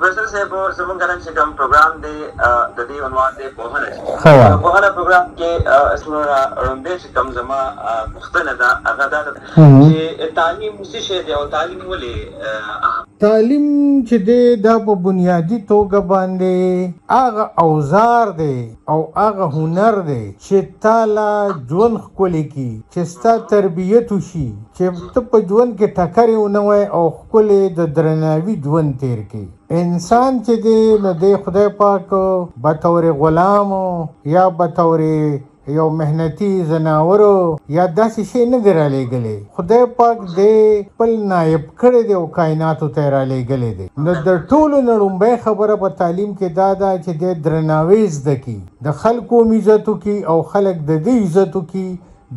پروفیسر صاحب زمونږ نن چې کوم پروګرام دی د دې عنوان دی پوهنه. پوهنه پروګرام کې اسمه وړاندې چې کوم زما پوښتنه ده هغه دا ده چې تعلیم څه شی دی او تعلیم ولې تعلیم چې دی دا په بنیادی توګه باندې هغه اوزار دی او هغه هنر دی چې تاله ژوند ښکلی کي، چې ستا تربیت وشي، چې ته په ژوند کې ټکرې ونه وای او ښکلی د درناوي ژوند تیر کړي. انسان چې دی نو دی خدای پاک بطور غلام یا بطور یو مهنتي زناورو یا داسې شی نه دی رالیږلی. خدای پاک دی خپل نایب کړی دی او کائناتو ته یې رالیږلی دی. نو د ټولو نه لومبۍ خبره په تعلیم کې دا ده چې دی درناوی زده کړي، د خلکو هم عزت وکړي او خلک د دې عزت وکړي،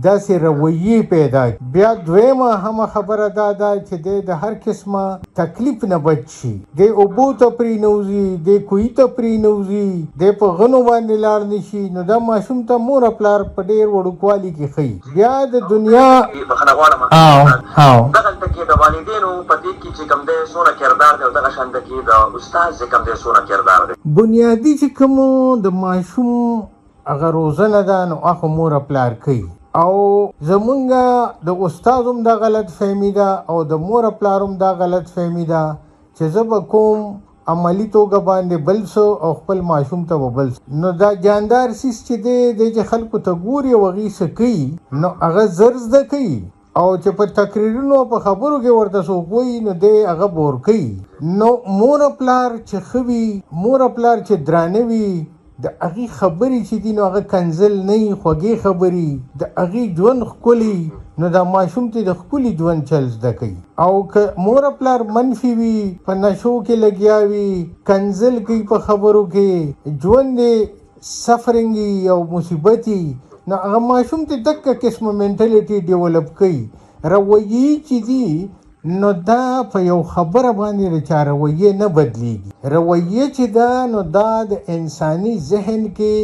داسې رویې پیدا کړي. بیا دویمه هم خبره دا ده چې دی د هر قسمه تکلیف نه بچ شي، دی اوبو ته پرېنوځي، دی کوهي ته پرېنوځي، دی په غنو باندې لاړ نه شي. نو دا ماشوم ته مور پلار په ډېر وړوکوالي کې ښيي. بیا د دنیا بخښنه غواړم دغلته کې د والدینو په دې کې چې کوم دی څونه کردار دی او دغه شانته کې د استاد چې کوم دی څونه کردار دی. بنیادي چې کوم د ماشوم هغه روزنه ده نو هغه مور پلار کوي، او زمونږ د استاد هم دا غلط فهمي ده او د مور پلار هم دا غلط فهمي ده چې زه به کوم عملی توګه باندې بل څه او خپل ماشوم ته به بل څه. نو دا جاندار سیس چې دی چې خلکو ته ګوري او هغې څه کوي نو هغه زر زده کوي، او چې په تقریرونو او په خبرو کې ورته څوک وایي نو دی هغه بور کوي. نو مور پلار چې ښه وي، مور پلار چې درانه وي، د هغې خبرې چې دي نو هغه کنزل نه وي، خوږې خبرې، د هغې ژوند ښکلي، نو دا ماشوم ته د ښکلي ژوند چل زده کوي. او که مور پلار منفي وي، په نشو کې لګیا وي، کنزل کوي په خبرو کې، ژوند یې سفرنګي او مصیبتي، نو هغه ماشوم ته دغه قسمه منټلیټي ډیولپ کوي. رویې چې دي نو دا په یو خبره باندې د چا رویې نه بدلیږي. رویې چې ده نو دا د انساني ذهن کې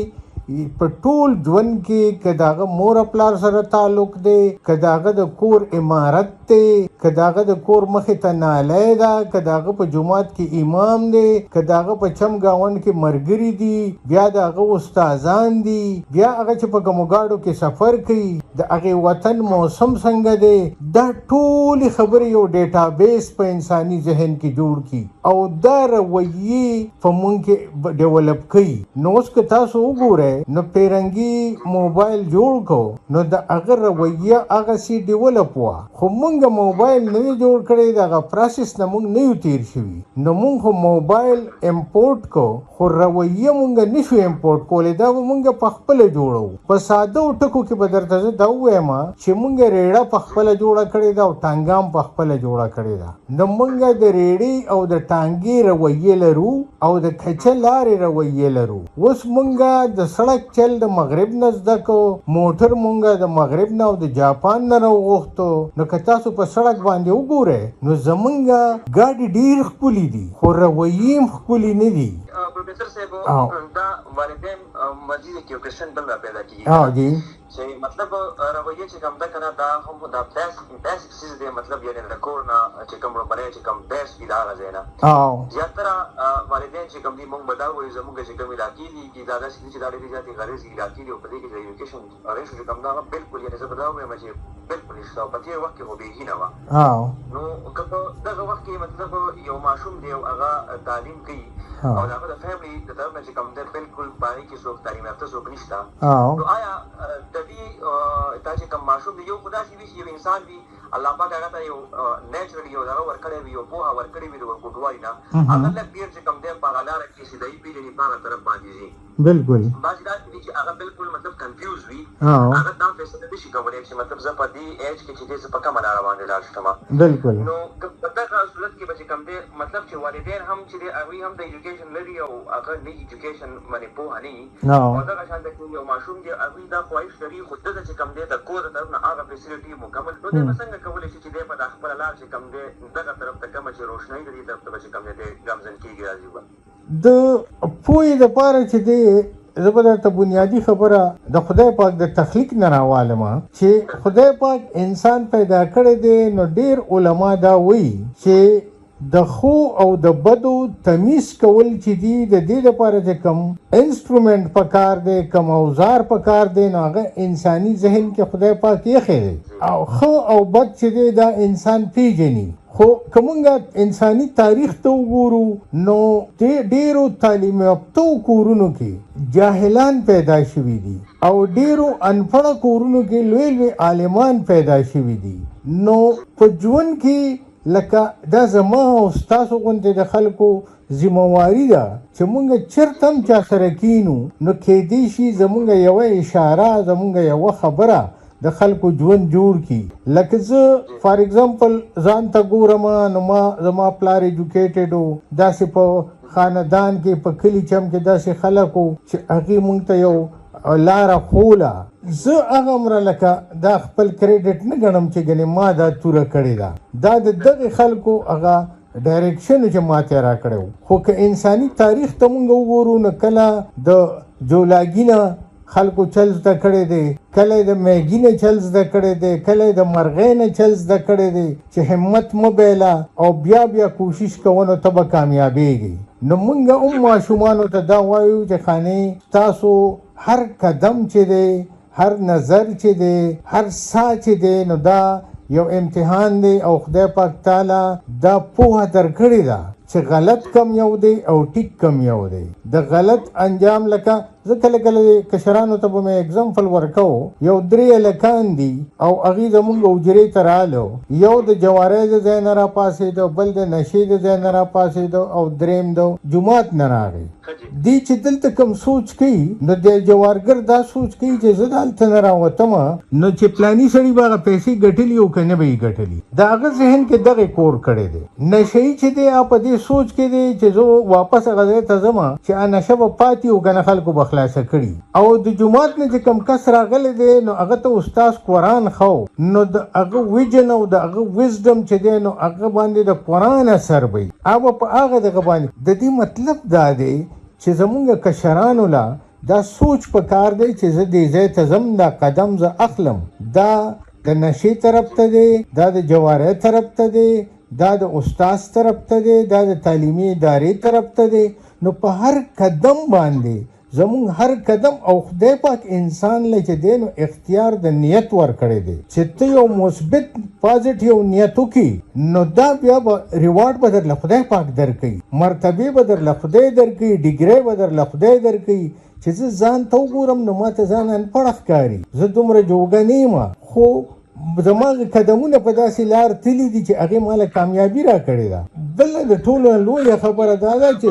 په ټول ژوند کې که د هغه مور پلار سره تعلق دی، که د هغه د کور عمارت دی، که د هغه د کور مخې ته نالی ده، که د هغه په جومات کې امام دی، که د هغه په چم ګاونډ کې ملګري دي، بیا د هغه استادان دي، بیا هغه چې په ګموګاډو کې سفر کوي، د هغې وطن موسم څنګه دی، دا ټولې خبرې یو ډیټابیس په انساني ذهن کې جوړ کړي او دا رویې په مونږ کې ډیولپ کوي. نو اوس که تاسو وګورئ نو پیرنګي موبایل جوړ کو نو د هغه رویه هغه سي ډیولپ وه، خو مونږ موبایل نه جوړ کړی، دغه پروسس نه مونږ نه یو تیر شوي. نو مونږ خو موبایل امپورټ کو خو رویه مونږ نشو امپورټ کولی، دا به مونږ په خپله جوړو. په ساده ټکو کې به درته زه دا ووایم چې مونږ ریړه په خپله جوړه کړې ده او ټانګه هم په خپله جوړه کړې ده. نو مونږ د ریړې او د ټانګې رویې لرو او د کچه لارې رویې لرو. اوس مونږ د سړک چل د مغرب نه زده کو، موټر مونږه د مغرب نه او د جاپان نه راوغوښتو. نو که تاسو په سړک باندې وګورئ نو زمونږ ګاډي ډېر ښکلي دي خو رویې هم ښکلي نه دي. پروفیسر صاحب دا والدین مزید کې یو کوېشن بل را پیدا کېږي چې مطلب رویې چې کوم ده که نه دا هم دا بیسک چیز دی، مطلب یعنې د کور نه چې کوم روپنۍ چې کوم بیس وي د هغه ځای نه زیاتره والدین چې کوم دي مونږ به دا وایو زمونږ چې کوم علاقې دي چې دا داسې دي چې دا ډېرې زیاتې غریزې علاقې دي او په دې کې د ایډوکیشن ریشو چې کوم ده هغه بلکل یعنې زه به دا ووایم چې بلکل نشته او په تېر وخت کې خو بېهي نه وه. نو که په دغه وخت کې مطلب یو ماشوم دی او هغه تعلیم کوي او د هغه د فیملي د طرف نه چې کوم دی بلکل په هغې کې څوک تعلیم یافته څوک نشته، نو آیا د دې دا چې کوم ماشوم دی یو خو داسې وي چې یو انسان وي الله پاک هغه ته یو نیچرلي یو دغه ورکړی وي، یو پوهه ورکړې وي د ورکوټوالي نه، هغه لږ ډېر چې کوم دی په هغه لاره کې سیدایي پېژني، په هغه طرف باندې ځي. بلکل بعضې داسې دي چې هغه بلکل مطلب کنفیوز وي، هغه دا فیصله نه شي کولی چې مطلب زه په دې ایج کې چې دی زه په کومه لاره باندې لاړ شم. بلکل نو په دغه صورت کې به چې کوم دی مطلب چې والدین هم چې دی هغوی هم د ایجوکیشن لري او هغه نه ایجوکیشن باندې پوهه نه وي او دغه شانته کې یو ماشوم دی هغوی دا خواهش لري خو دته چې کوم دی د کور د طرف نه هغه فیسیلیټي مکمل نو دی به څنګه کولی شي چې دی په دا خپله لار چې کوم دی دغه طرف ته کومه چې روشنایي د دې طرف ته به چې کوم دی ګامزن کېږي راځي به د پوهې دپاره چې دی زه به درته بنیادي خبره د خدای پاک د تخلیق نه راوالم چې خدای پاک انسان پیدا کړی دی. نو ډېر علما دا وایي چې د خو او د بدو تمیز کول چې دي د دې لپاره چې کم انسټرومنټ پکار دی کم اوزار پکار دی نو هغه انساني ذهن کې خدای پاک یې خېږي او خو او بد چې دی دا انسان پیژني خو کومنګ انساني تاریخ ته وګورو نو ډیرو تعلیم یافتو کورونو کې جاهلان پیدا شوي دي او ډیرو انپړه کورونو کې لوی لوی عالمان پیدا شوي دي نو په ژوند کې لکه دا زما او ستاسو غوندې د خلکو ذمہواری ده چې مونږ چرته هم چا سره کینو نو کېدی شي زمونږ یوه اشاره زمونږ یوه خبره د خلکو ژوند جوړ کی لکه زه فار ایگزامپل ځان ته ګورم نو ما زما پلار ایجوکیټډ و داسې په خاندان کې په کلي چم کې داسې خلکو چې هغې مونږ ته یو لاره خوله زه هغه مره لکه دا خپل کریډټ نه ګڼم چې ګنې ما دا توره کړې ده دا د دغې خلکو هغه ډایرکشن چې ما ته را کړی خو که انساني تاریخ ته مونږ وګورو نو کله د جولاګي نه خلکو چل زده کړی دی کله د میګي نه چل زده کړی دی کله د مرغۍ نه چل زده کړی دی چې همت مه بایله او بیا کوشش کوه نو ته به کامیابېږي نو مونږ هم ماشومانو ته دا وایو چې خانې تاسو هر قدم چې دی هر نظر چې دی هر سا چې دی نو دا یو امتحان دی او خدای پاک تعالی دا پوهه درکړې ده چې غلط کم یو دی او ټیک کم یو دی د غلط انجام لکه زه کله کله کشرانو ته به مې اگزامپل ورکوو یو 3 هلکان دي او هغې زمونږ حجرې ته رالو یو د جوارۍ د ځای نه راپاڅېده بل د نشې د ځای نه راپاڅېده او دریم د جومات نه راغی دی چې دلته کم سوچ کوي نو د جوارګر دا سوچ کوي چې زه دلته نه راوتم نو چې پلاني سړي به هغه پیسې ګټلي او که نه به یې ګټلي د هغه ذهن کې دغې کور کړی دی نشهیي چې دی په دې سوچ کې دی چې زه واپس هغه ځای ته ځم چې نشه به پاتې او که نه خلکو به خلاصه کړي او د جومات نه چې کم کس راغلی دی نو هغه ته استاد قرآن خو نو د هغه ویژن او د هغه وزډم چې دی نو هغه باندې د قرآن اثر وي هغه په هغه دغه باندې د دې مطلب دا دی چې زمونږ کشرانو لا دا سوچ پکار دی چې زه دې ځای ته ځم دا قدم زه اخلم دا د نشې طرف ته دی دا د جوارۍ طرف ته دی دا د استاد طرف ته دی دا د تعلیمي ادارې طرف ته دی نو په هر قدم باندې زمونږ هر قدم او خدای پاک انسان له چې دی نو اختیار د نیت ورکړی دی چې ته یو مثبت پازیټیو نیت وکړي نو دا بیا به ریوارډ به درله خدای پاک درکوي مرتبې به درله خدای درکوي ډیګرۍ به درله خدای درکوي چې زه ځان ته وګورم نو ما ته ځان انپړه ښکاري زه دومره جوګه نه یم خو زما قدمونه په داسې لار تللي دي چې هغې ماله کامیابي را کړې ده بله د ټولو لویه خبره دا ده چې